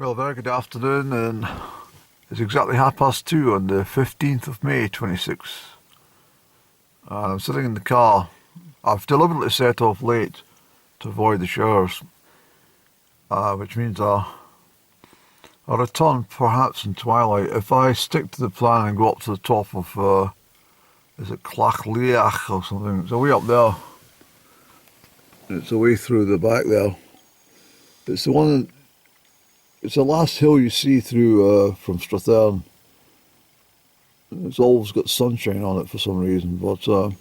Well, very good afternoon, and it's exactly 2:30 on the 15th of May 26. And I'm sitting in the car. I've deliberately set off late to avoid the showers, which means I'll return perhaps in twilight. If I stick to the plan and go up to the top of, is it Carn Labhruinn or something? It's way up there. It's away through the back there. It's the one. It's the last hill you see through from Strath. It's always got sunshine on it for some reason, but well,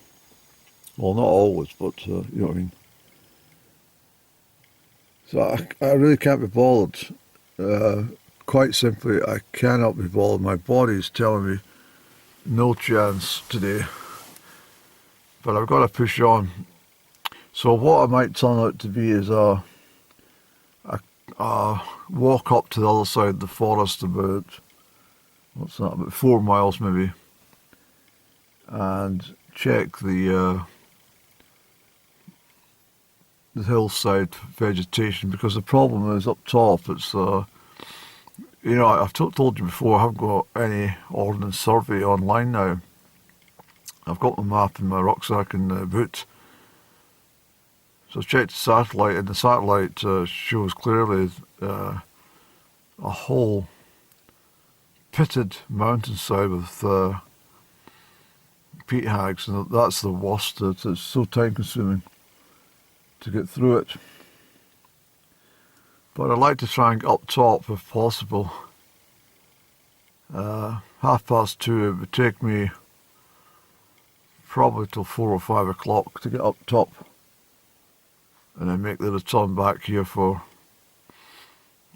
not always, but you know what I mean. So I really can't be bothered. Quite simply, I cannot be bothered. My body's telling me no chance today, but I've got to push on. So what I might turn out to be is a walk up to the other side of the forest about, what's that, about 4 miles maybe, and check the hillside vegetation, because the problem is up top, it's, you know, I've told you before, I haven't got any Ordnance Survey online now. I've got the map in my rucksack in the boot. So I checked the satellite, and the satellite shows clearly a whole pitted mountainside with peat hags, and that's the worst. It's so time consuming to get through it. But I'd like to try and get up top if possible. 2:30, it would take me probably till 4 or 5 o'clock to get up top, and then make the return back here for,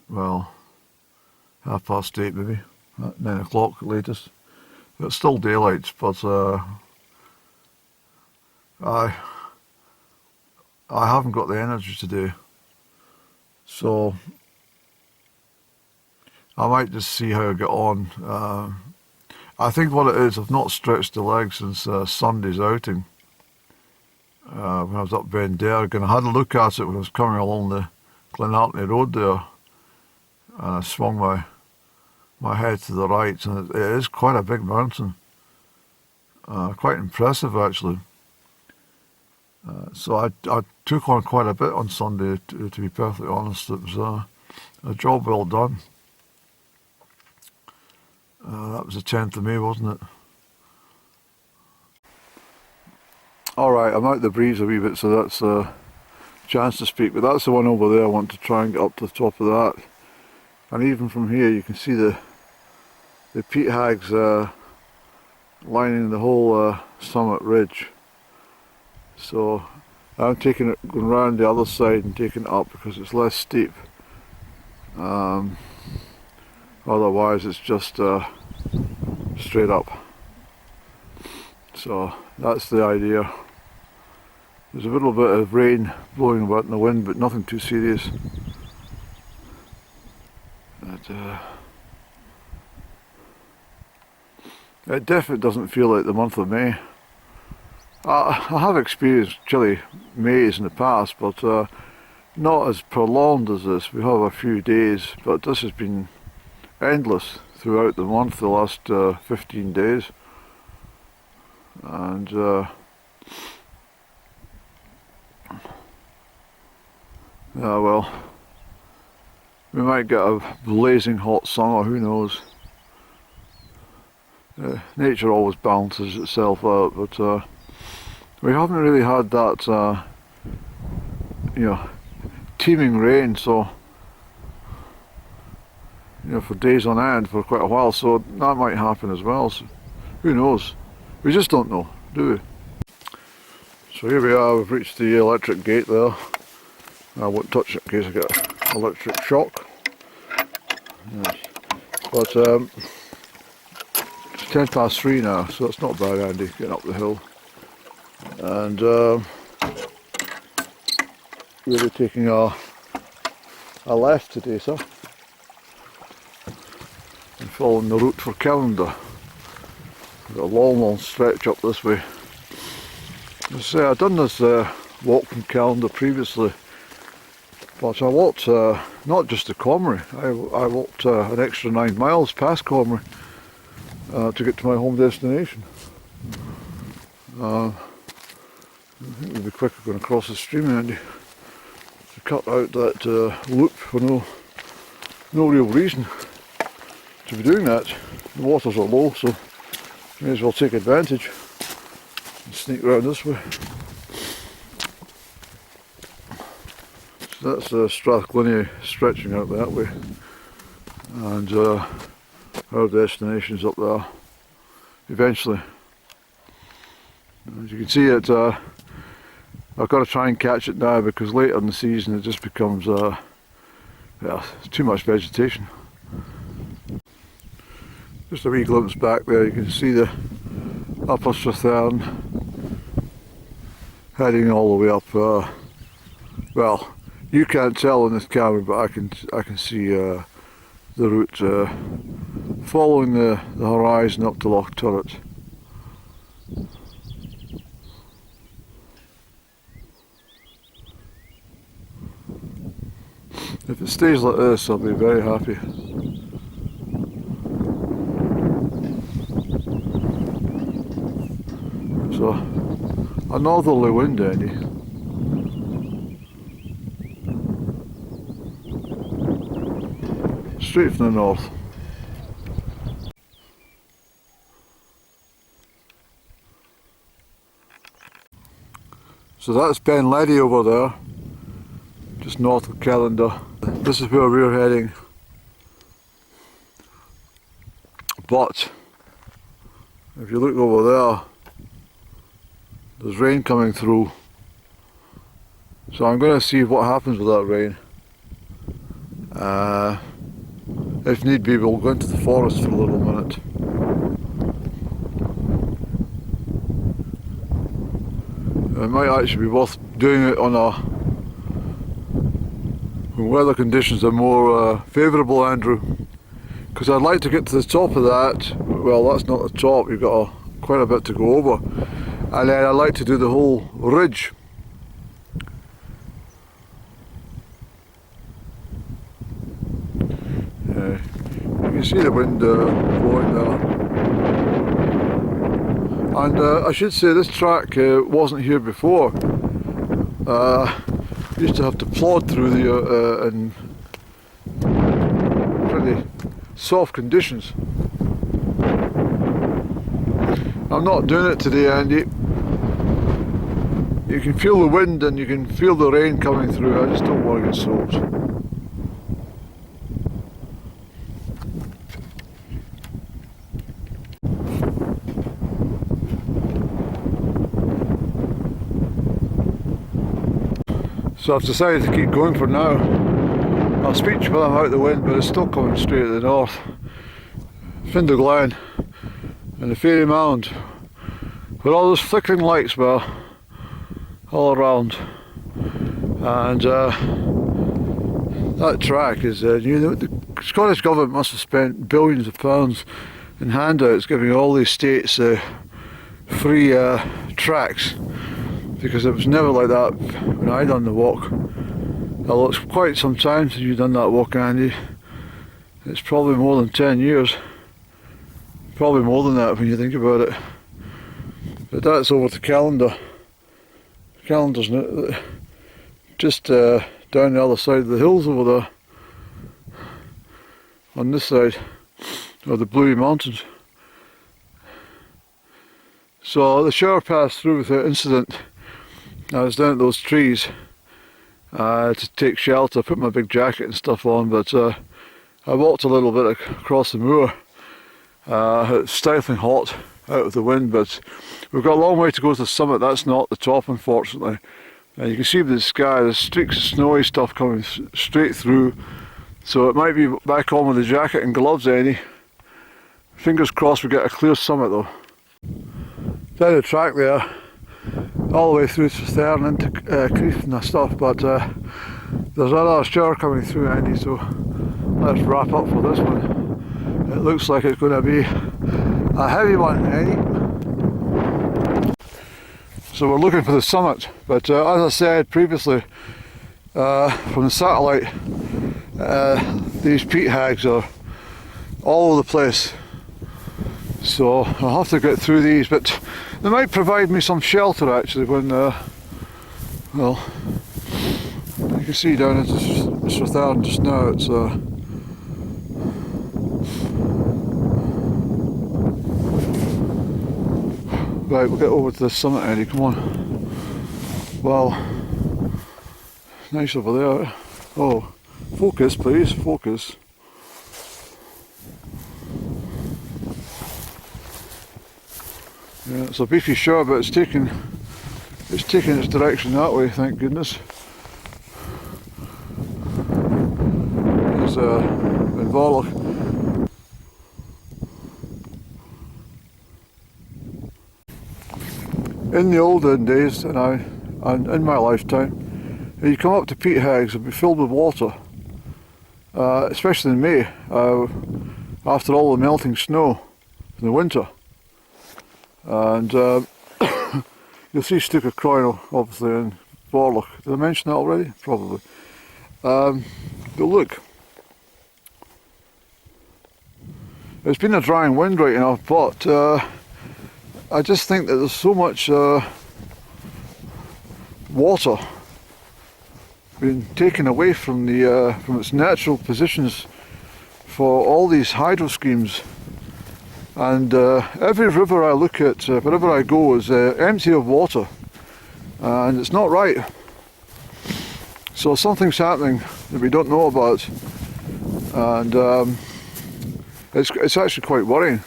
well, 8:30 maybe, 9 o'clock at latest. It's still daylight, but I haven't got the energy today, so I might just see how I get on. I think what it is, I've not stretched the legs since Sunday's outing. When I was up Benderg, and I had a look at it when I was coming along the Glenartney road there, and I swung my head to the right, and it is quite a big mountain, quite impressive actually. So I took on quite a bit on Sunday, to be perfectly honest. It was a job well done. That was the 10th of May, wasn't it? Alright, I'm out the breeze a wee bit, so that's a chance to speak, but that's the one over there. I want to try and get up to the top of that. And even from here you can see the peat hags lining the whole summit ridge. So I'm taking it, going round the other side and taking it up because it's less steep. Otherwise it's just straight up. So that's the idea. There's a little bit of rain blowing about in the wind, but nothing too serious. It definitely doesn't feel like the month of May. I have experienced chilly Mays in the past, but not as prolonged as this. We have a few days, but this has been endless throughout the month, the last 15 days. And yeah, well, we might get a blazing hot summer, who knows. Nature always balances itself out, but we haven't really had that, you know, teeming rain, so, you know, for days on end for quite a while, so that might happen as well, so who knows. We just don't know, do we? So here we are, we've reached the electric gate there. I won't touch it in case I get electric shock. Yes. But it's 3:10 now, so it's not bad, Andy, getting up the hill. And we'll be taking a left today, sir, and following the route for Calendar. We've got a long stretch up this way. As I say, I've done this walk from Calendar previously, But I walked not just to Comrie, I walked an extra 9 miles past Comrie to get to my home destination. I think it would be quicker going across the stream, Andy, to cut out that loop for no real reason to be doing that. The waters are low, so may as well take advantage and sneak round this way. So that's Strath Glinnie stretching out that way, and our destination's up there eventually. As you can see, it I've got to try and catch it now, because later in the season it just becomes too much vegetation. Just a wee glimpse back there, you can see the upper Strath heading all the way up. Well, you can't tell on this camera, but I can see the route following the horizon up to Loch Turret. If it stays like this, I'll be very happy. So, a northerly wind, Andy. Straight from the north. So that's Ben Leddy over there, just north of Callander. This is where we're heading. But if you look over there, there's rain coming through. So I'm going to see what happens with that rain. If need be, we'll go into the forest for a little minute. It might actually be worth doing it on when weather conditions are more favourable, Andrew, because I'd like to get to the top of that. Well, that's not the top, you've got quite a bit to go over, and then I'd like to do the whole ridge. You can see the wind blowing there. And I should say this track wasn't here before. Used to have to plod through the in pretty soft conditions. I'm not doing it today, Andy. You can feel the wind and you can feel the rain coming through. I just don't want to get soaked. So I've decided to keep going for now. I'll speak to you when I'm out of the wind, but it's still coming straight at the north. Finder Glen and the Fairy Mound, where all those flickering lights were all around. And that track is new. The Scottish Government must have spent billions of pounds in handouts giving all the estates free tracks, because it was never like that when I done the walk. Although it's quite some time since you've done that walk, Andy. It's probably more than 10 years. Probably more than that when you think about it. But that's over to Callander. Callander's just down the other side of the hills over there. On this side of the Bluey Mountains. So the shower passed through without incident. I was down at those trees to take shelter. I put my big jacket and stuff on, but I walked a little bit across the moor. It's stifling hot out of the wind, but we've got a long way to go to the summit. That's not the top, unfortunately. And you can see the sky, there's streaks of snowy stuff coming straight through, so it might be back on with the jacket and gloves, Eddie. Fingers crossed we get a clear summit though. Down the track there, all the way through to Strath into Crieff and stuff, but there's another shower coming through, Andy, so let's wrap up for this one. It looks like it's going to be a heavy one, Andy. So we're looking for the summit, but as I said previously, from the satellite. These peat hags are all over the place, so I'll have to get through these, but they might provide me some shelter actually when, well, you can see down into Strath just now, it's right, we'll get over to the summit, Eddie, come on. Well, nice over there. Oh, focus please, focus. Yeah, it's a beefy shower, but it's taking its direction that way, thank goodness. There's in Vorlich. In the olden days, and in my lifetime, you come up to peat hags and be filled with water, especially in May, after all the melting snow in the winter. And you'll see Stuka Croin obviously in Vorlich. Did I mention that already? Probably. But look, it's been a drying wind right enough, but I just think that there's so much water being taken away from the from its natural positions for all these hydro schemes, and every river I look at, wherever I go, is empty of water, and it's not right. So something's happening that we don't know about, and it's actually quite worrying,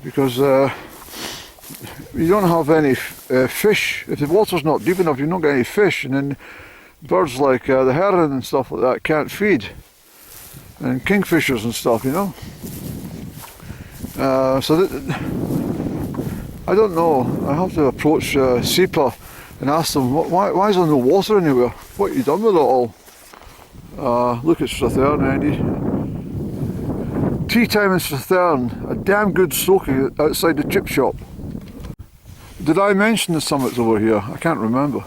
because you don't have any fish. If the water's not deep enough, you don't get any fish, and then birds like the heron and stuff like that can't feed, and kingfishers and stuff, you know. So I don't know. I have to approach SEPA and ask them, why is there no water anywhere? What have you done with it all? Look at Strathern, Andy. Tea time in Strathern, a damn good soaking outside the chip shop. Did I mention the summits over here? I can't remember.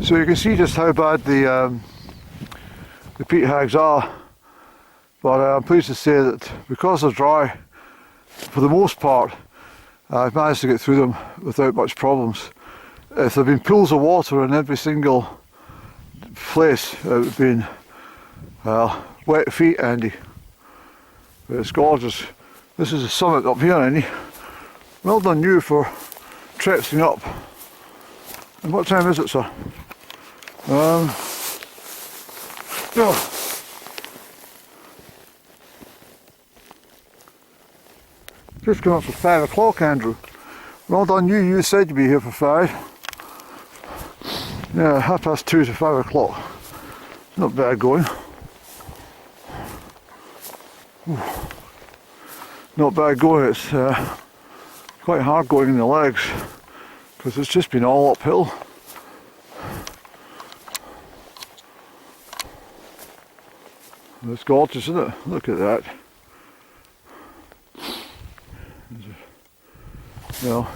So you can see just how bad the peat hags are, but I'm pleased to say that because they're dry, for the most part, I've managed to get through them without much problems. If there have been pools of water in every single place, it would have been, well, wet feet, Andy. But it's gorgeous. This is the summit up here, Andy. Well done you for trekking up. And what time is it, sir? Oh. Just come up for 5 o'clock, Andrew. Well done you, you said you'd be here for 5. Yeah, 2:30 to 5 o'clock. Not bad going. Not bad going, it's quite hard going in the legs, because it's just been all uphill. It's gorgeous, isn't it? Look at that. There's Well,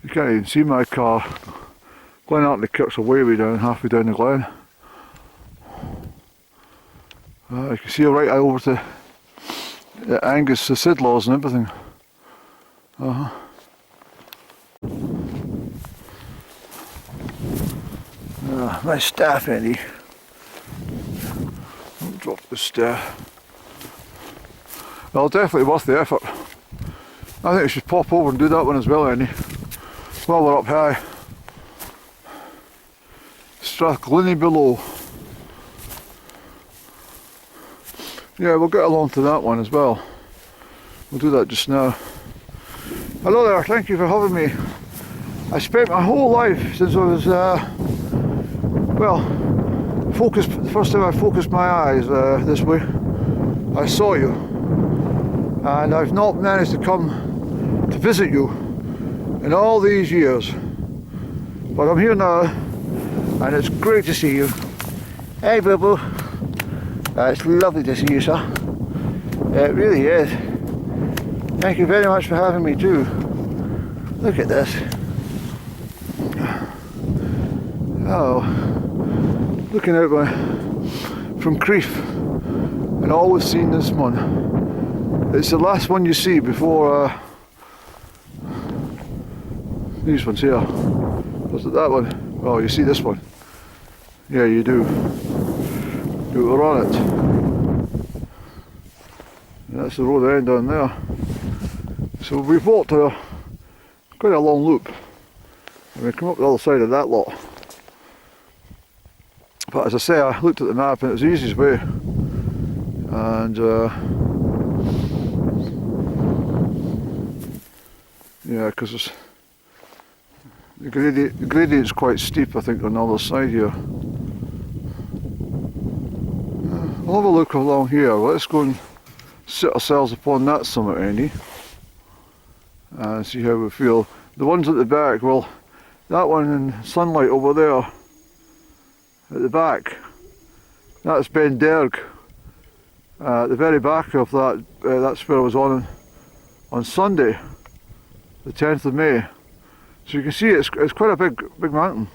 you can't even see my car. Glenartney kicks way down, halfway down the glen. You can see right over to Angus, the Sidlaws and everything. My staff, Andy. Don't drop the staff. Well, definitely worth the effort. I think we should pop over and do that one as well, Andy. While we're up high. Strath Glinnie below. Yeah, we'll get along to that one as well. We'll do that just now. Hello there, thank you for having me. I spent my whole life since I was, the first time I focused my eyes this way, I saw you. And I've not managed to come to visit you in all these years. But I'm here now, and it's great to see you. Hey, boo boo. It's lovely to see you, sir. It really is. Thank you very much for having me too. Look at this. Oh, looking out from Crieff, and always seeing this one. It's the last one you see before these ones here. Was it that one? Oh, you see this one? Yeah, you do. We're on it. That's the road end down there. So we've walked quite a long loop, and we come up the other side of that lot. But as I say, I looked at the map and it was the easiest way. And yeah, because the gradient's quite steep, I think, on the other side here. We'll have a look along here. Let's go and sit ourselves upon that summit, Andy, and see how we feel. The ones at the back, well, that one in sunlight over there at the back, that's Ben Derg. At the very back of that, that's where I was on Sunday, the 10th of May. So you can see it's quite a big mountain.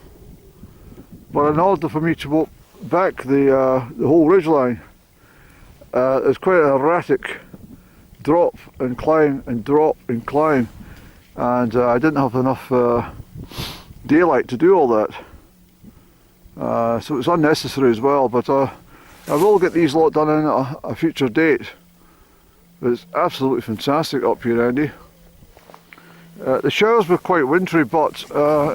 But in order for me to walk back the whole ridgeline, there's quite an erratic drop and climb and drop and climb, and I didn't have enough daylight to do all that, so it's unnecessary as well. But I will get these lot done in at a future date. But it's absolutely fantastic up here, Andy. The showers were quite wintry, but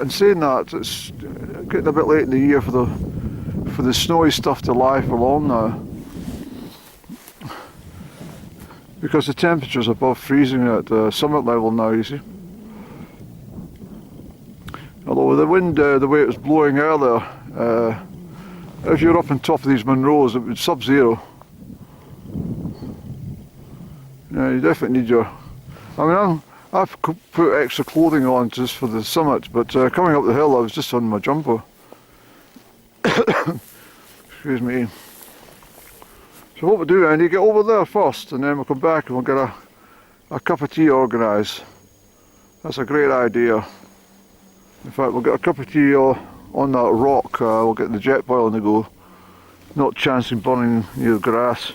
in saying that, it's getting a bit late in the year for the snowy stuff to lie for long now, because the temperature's above freezing at summit level now, you see. Although with the wind the way it was blowing earlier, if you're up on top of these Munros, it would sub-zero. Yeah, you definitely need your... I've put extra clothing on just for the summit, but coming up the hill I was just on my jumper. Excuse me. So what we'll do, Andy, get over there first, and then we'll come back and we'll get a cup of tea organised. That's a great idea. In fact, we'll get a cup of tea on that rock. We'll get the jet boil on the go, not chancing burning near the grass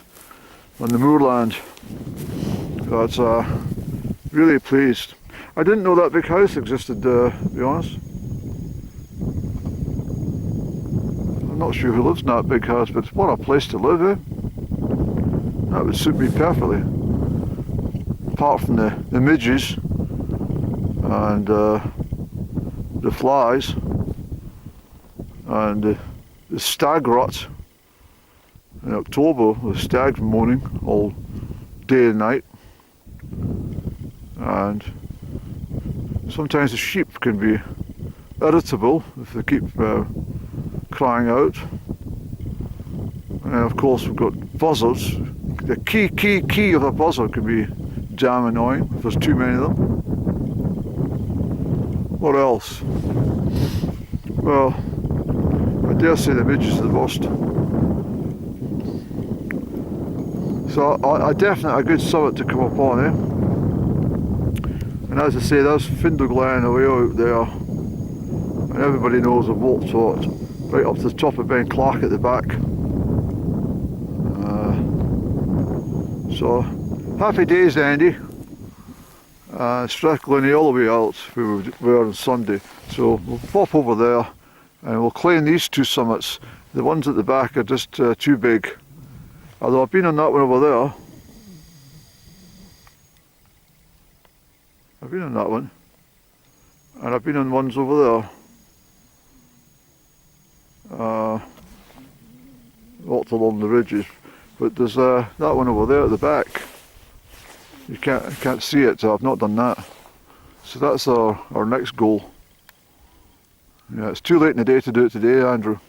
on the moorland. That's really pleased. I didn't know that big house existed, to be honest. I'm not sure who lives in that big house, but what a place to live, eh? That would suit me perfectly. Apart from the midges and the flies and the stag rut in October, the stags moaning all day and night. And sometimes the sheep can be irritable if they keep crying out. And then of course we've got buzzards. The key of a buzzard can be damn annoying if there's too many of them. What else? Well, I dare say the midges are the worst. So I definitely a good summit to come up on, eh? And as I say, there's Findle Glen away out there. And everybody knows the Wolf Tot, right up to the top of Ben Clark at the back. So, happy days, Andy. Strath Glinnie all the way out where we were on Sunday. So we'll pop over there and we'll claim these two summits. The ones at the back are just too big. Although I've been on that one over there. I've been on that one. And I've been on ones over there. Lots along the ridges. But there's that one over there at the back. You can't see it, so I've not done that. So that's our next goal. Yeah, it's too late in the day to do it today, Andrew.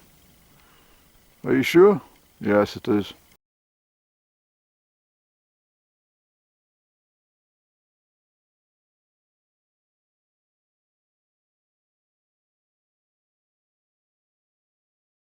Are you sure? Yes, it is.